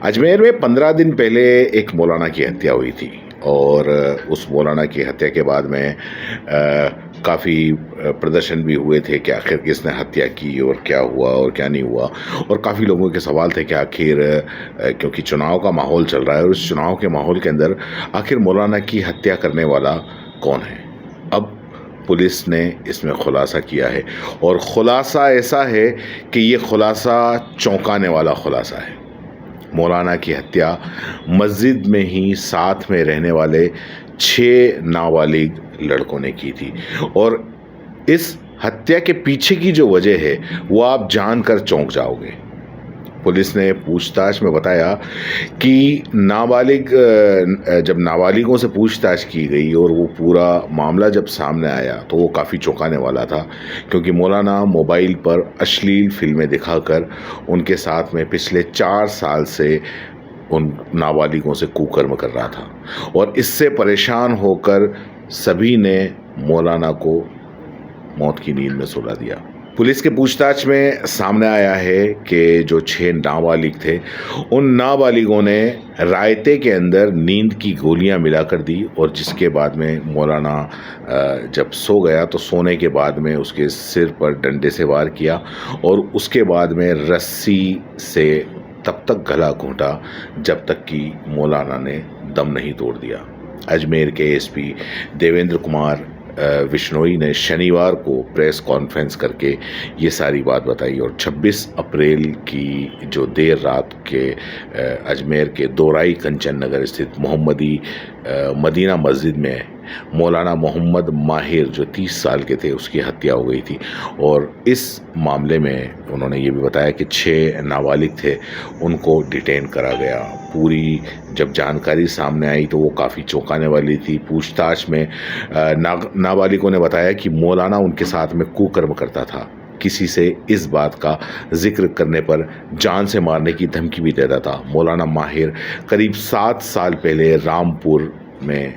अजमेर में 15 दिन पहले एक मौलाना की हत्या हुई थी और उस मौलाना की हत्या के बाद में काफ़ी प्रदर्शन भी हुए थे कि आखिर किसने हत्या की और क्या हुआ और क्या नहीं हुआ। और काफ़ी लोगों के सवाल थे कि आखिर क्योंकि चुनाव का माहौल चल रहा है और उस चुनाव के माहौल के अंदर आखिर मौलाना की हत्या करने वाला कौन है। अब पुलिस ने इसमें खुलासा किया है और ख़ुलासा ऐसा है कि ये खुलासा चौंकाने वाला खुलासा है। मौलाना की हत्या मस्जिद में ही साथ में रहने वाले 6 नाबालिग लड़कों ने की थी और इस हत्या के पीछे की जो वजह है वो आप जानकर चौंक जाओगे। पुलिस ने पूछताछ में बताया कि जब नाबालिगों से पूछताछ की गई और वो पूरा मामला जब सामने आया तो वो काफ़ी चौंकाने वाला था, क्योंकि मौलाना मोबाइल पर अश्लील फिल्में दिखाकर उनके साथ में पिछले 4 साल से उन नाबालिगों से कुकर्म कर रहा था और इससे परेशान होकर सभी ने मौलाना को मौत की नींद में सुला दिया। पुलिस के पूछताछ में सामने आया है कि जो 6 नाबालिग थे उन नाबालिगों ने रायते के अंदर नींद की गोलियां मिलाकर दी और जिसके बाद में मौलाना जब सो गया तो सोने के बाद में उसके सिर पर डंडे से वार किया और उसके बाद में रस्सी से तब तक गला घोंटा जब तक कि मौलाना ने दम नहीं तोड़ दिया। अजमेर के एसपी देवेंद्र कुमार विश्नोई ने शनिवार को प्रेस कॉन्फ्रेंस करके ये सारी बात बताई और 26 अप्रैल की जो देर रात के अजमेर के दोराई कंचन नगर स्थित मोहम्मदी मदीना मस्जिद में मौलाना मोहम्मद माहिर जो 30 साल के थे उसकी हत्या हो गई थी। और इस मामले में उन्होंने ये भी बताया कि 6 नाबालिग थे उनको डिटेन करा गया। पूरी जब जानकारी सामने आई तो वो काफ़ी चौंकाने वाली थी। पूछताछ में नाबालिगों ने बताया कि मौलाना उनके साथ में कुकर्म करता था, किसी से इस बात का जिक्र करने पर जान से मारने की धमकी भी देता था। मौलाना माहिर करीब 7 साल पहले रामपुर में,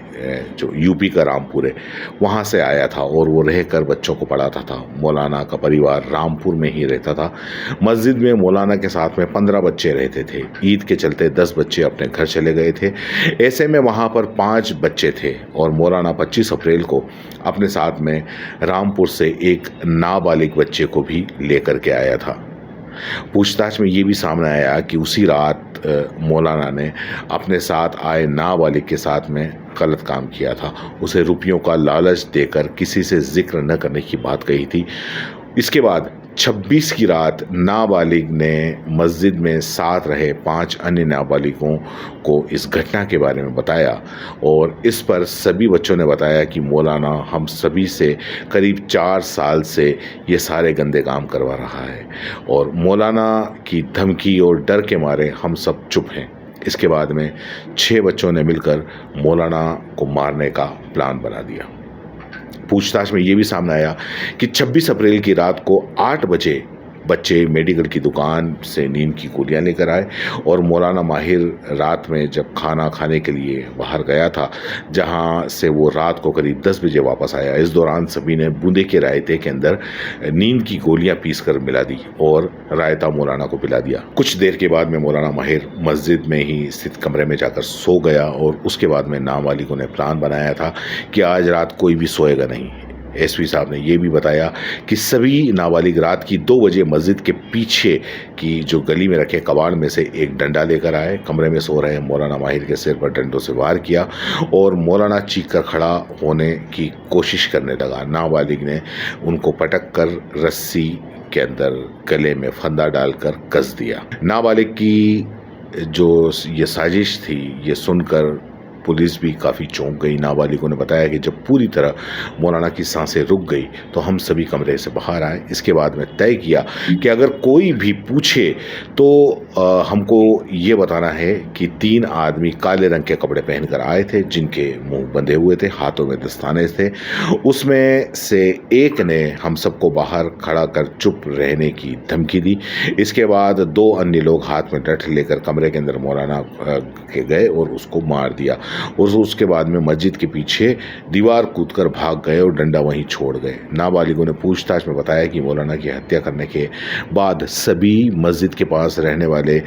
जो यूपी का रामपुर है, वहाँ से आया था और वो रहकर बच्चों को पढ़ाता था। मौलाना का परिवार रामपुर में ही रहता था। मस्जिद में मौलाना के साथ में 15 बच्चे रहते थे। ईद के चलते 10 बच्चे अपने घर चले गए थे। ऐसे में वहाँ पर 5 बच्चे थे और मौलाना 25 अप्रैल को अपने साथ में रामपुर से एक नाबालिग बच्चे को भी लेकर के आया था। पूछताछ में ये भी सामने आया कि उसी रात मौलाना ने अपने साथ आए नाबालिग के साथ में गलत काम किया था। उसे रुपयों का लालच देकर किसी से जिक्र न करने की बात कही थी। इसके बाद 26 की रात नाबालिग ने मस्जिद में साथ रहे 5 अन्य नाबालिगों को इस घटना के बारे में बताया और इस पर सभी बच्चों ने बताया कि मौलाना हम सभी से करीब 4 साल से ये सारे गंदे काम करवा रहा है और मौलाना की धमकी और डर के मारे हम सब चुप हैं। इसके बाद में 6 बच्चों ने मिलकर मौलाना को मारने का प्लान बना दिया। पूछताछ में ये भी सामने आया कि 26 अप्रैल की रात को 8 बजे बच्चे मेडिकल की दुकान से नींद की गोलियां लेकर आए और मौलाना माहिर रात में जब खाना खाने के लिए बाहर गया था, जहां से वो रात को करीब 10 बजे वापस आया। इस दौरान सभी ने बूंदे के रायते के अंदर नींद की गोलियां पीसकर मिला दी और रायता मौलाना को पिला दिया। कुछ देर के बाद में मौलाना माहिर मस्जिद में ही स्थित कमरे में जाकर सो गया और उसके बाद में नाबालिगों ने प्लान बनाया था कि आज रात कोई भी सोएगा नहीं। एसपी साहब ने यह भी बताया कि सभी नाबालिग रात की 2 बजे मस्जिद के पीछे की जो गली में रखे कबाड़ में से एक डंडा लेकर आए। कमरे में सो रहे मौलाना माहिर के सिर पर डंडों से वार किया और मौलाना चीख कर खड़ा होने की कोशिश करने लगा। नाबालिग ने उनको पटक कर रस्सी के अंदर गले में फंदा डालकर कस दिया। नाबालिग की जो ये साजिश थी ये सुनकर पुलिस भी काफ़ी चौंक गई। नाबालिगों ने बताया कि जब पूरी तरह मौलाना की सांसें रुक गई तो हम सभी कमरे से बाहर आए। इसके बाद में तय किया कि अगर कोई भी पूछे तो हमको ये बताना है कि 3 आदमी काले रंग के कपड़े पहनकर आए थे, जिनके मुंह बंधे हुए थे, हाथों में दस्ताने थे। उसमें से एक ने हम सबको बाहर खड़ा कर चुप रहने की धमकी दी। इसके बाद 2 अन्य लोग हाथ में डंडा लेकर कमरे के अंदर मौलाना के गए और उसको मार दिया। और उसके बाद में मस्जिद के पीछे दीवार कूदकर भाग गए और डंडा वहीं छोड़ गए। नाबालिगों ने पूछताछ में बताया कि मौलाना की हत्या करने के बाद सभी मस्जिद के पास रहने वाले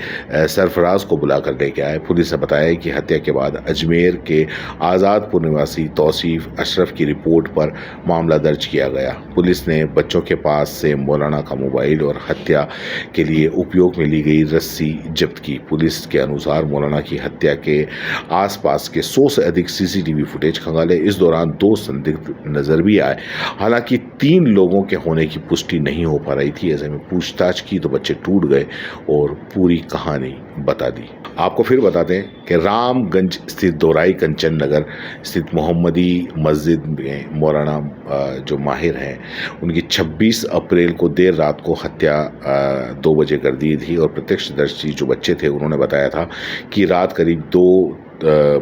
सरफराज को बुलाकर लेके आए। पुलिस ने बताया कि हत्या के बाद अजमेर के आज़ादपुर निवासी तौसीफ अशरफ की रिपोर्ट पर मामला दर्ज किया गया। पुलिस ने बच्चों के पास से मौलाना का मोबाइल और हत्या के लिए उपयोग में ली गई रस्सी जब्त की। पुलिस के अनुसार मौलाना की हत्या के आसपास के 100 से अधिक सीसीटीवी फुटेज खंगाले। इस दौरान 2 संदिग्ध नजर भी आए। हालांकि 3 लोगों के होने की पुष्टि नहीं हो पा रही थी। ऐसे में पूछताछ की तो बच्चे टूट गए और पूरी कहानी बता दी। आपको फिर बता दें कि रामगंज स्थित दोराई कंचन नगर स्थित मोहम्मदी मस्जिद में मौलाना जो माहिर हैं उनकी 26 अप्रैल को देर रात को हत्या 2 बजे कर दी थी। और प्रत्यक्षदर्शी जो बच्चे थे उन्होंने बताया था कि रात करीब 2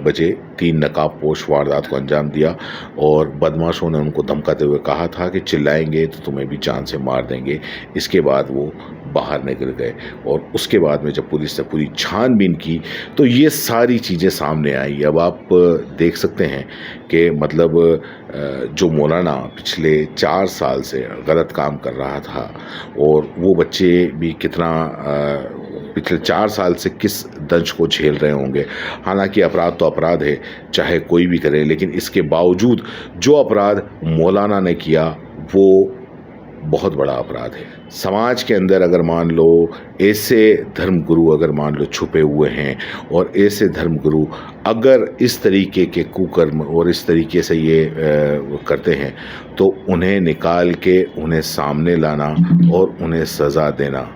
बजे 3 नकाबपोश वारदात को अंजाम दिया और बदमाशों ने उनको धमकाते हुए कहा था कि चिल्लाएंगे तो तुम्हें भी जान से मार देंगे। इसके बाद वो बाहर निकल गए और उसके बाद में जब पुलिस ने पूरी छानबीन की तो ये सारी चीज़ें सामने आई। अब आप देख सकते हैं कि मतलब जो मौलाना पिछले 4 साल से गलत काम कर रहा था और वो बच्चे भी कितना पिछले 4 साल से किस दंश को झेल रहे होंगे। हालांकि अपराध तो अपराध है, चाहे कोई भी करे, लेकिन इसके बावजूद जो अपराध मौलाना ने किया वो बहुत बड़ा अपराध है। समाज के अंदर अगर मान लो ऐसे धर्मगुरु अगर मान लो छुपे हुए हैं और ऐसे धर्मगुरु अगर इस तरीके के कुकर्म और इस तरीके से ये करते हैं तो उन्हें निकाल के उन्हें सामने लाना और उन्हें सज़ा देना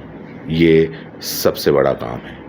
ये सबसे बड़ा काम है।